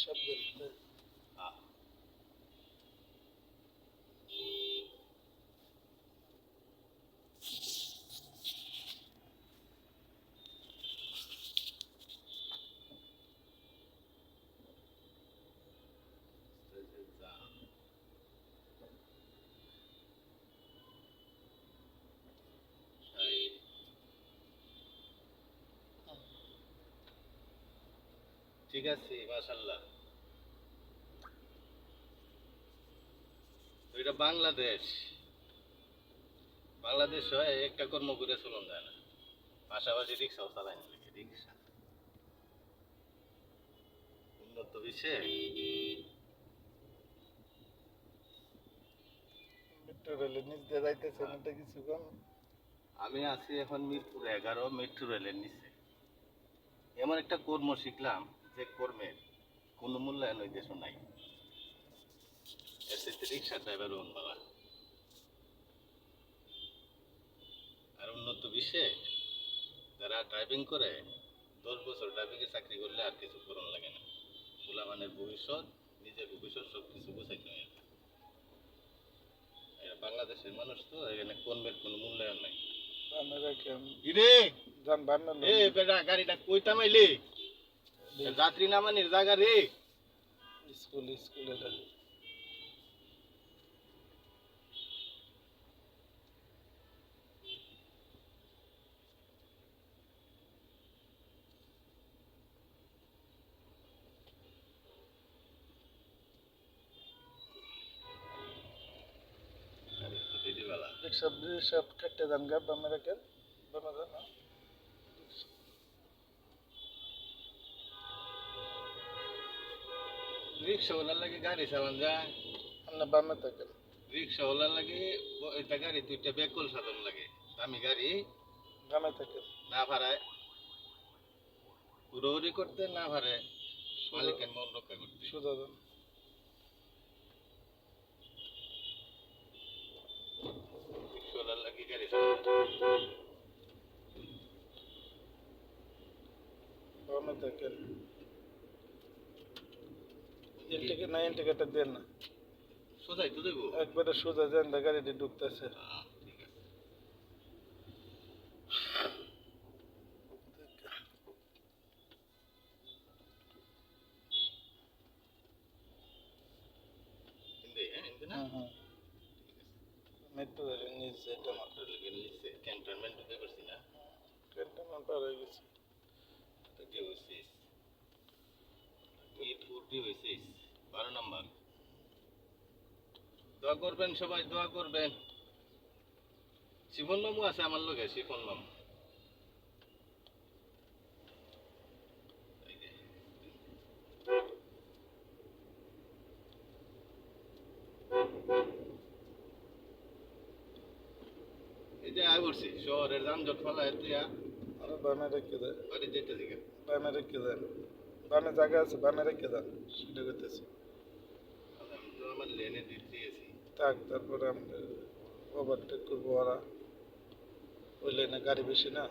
শব্দ ঠিক আছে মাশাআল্লাহ। তো এটা বাংলাদেশ, বাংলাদেশ হয় একটা কর্ম করে চলন যায় না, পাশাপাশি রিক্সাও চালায় না। রিক্সা উন্নত বিশ্বে মেট্রো রেলের নিচ দিয়ে যাইতেছেন, এটা কিছু কম। আমি আছি এখন মিরপুর 11 মেট্রো রেলের নিচে। এমন একটা কর্ম শিখলাম যে কর্মের কোনো মূল্যায়ন ওই দেশও নাই। এসেছে রিক্সা ড্রাইভার হন বাবা। আর উন্নত বিশ্বে যারা ড্রাইভিং করে 10 বছর ড্রাইভিং এর চাকরি করলে আর কিছু করণ লাগে না। পোলাপানের ভবিষ্যৎ, নিজের ভবিষ্যৎ সবকিছু গোছাইতে হয়ে যায়। বাংলাদেশের মানুষ তো এখানে কর্মের কোনো মূল্যায়ন নাই। ইরে এ বেটা গাড়িটা কই থামাইলি? যাত্রী নামানির জায়গা রে। স্কুল এটা সব কেটে দেন গা বামে রাখেন, বামে দেন না। রিক্সাওয়ালার লাগে গাড়ি চালান যায়, আপনি বামে থাকেন। রিক্সাওয়ালার লাগে এটা গাড়ি দুইটা বেকল সাধন লাগে। দামি গাড়ি বামে থাকেন, না ভাড়ায় উড়োউড়ি করতে, না ভাড়ে মালিকের মন রক্ষা করতে। সোজা দেন। রিক্সাওয়ালার লাগে গাড়ি চালান বামে থাকেন। ইন্ডিকেটর না, ইন্ডিকেটর দেন না, সোজাই তো দেবো। একবারে সোজা দেন, গাড়িটি ঢুকতেছে। ঠিক আছে। হিন্দি হিন্দি না। মেট্রো রেলের নিচে এটা না, ক্যান্টনমেন্ট ঢুকে করছি না। ক্যান্টনমেন্ট পার হয়ে গেছে। এটা হয়েছে মিরপুর হয়েছে 12 নম্বর। দোয়া করবেন সবাই, দোয়া করবেন। শিফন মামু আছে আমার লগে, শিফন মামু। এই যে আয় করছি শহরের যানজট ফেলায় তুইয়া আরে বামে রেখে দেন, বাড়ি যেতে দিকে। বামে রেখে দেন, বামে জায়গা আছে, বামে রেখে দেন, সেটা করতেছি। আমি তো আমার লেনে দিতে গেছি। থাক, তারপরে আমরা ওভারটেক করবো, ওরা ওই লাইনে গাড়ি বেশি না।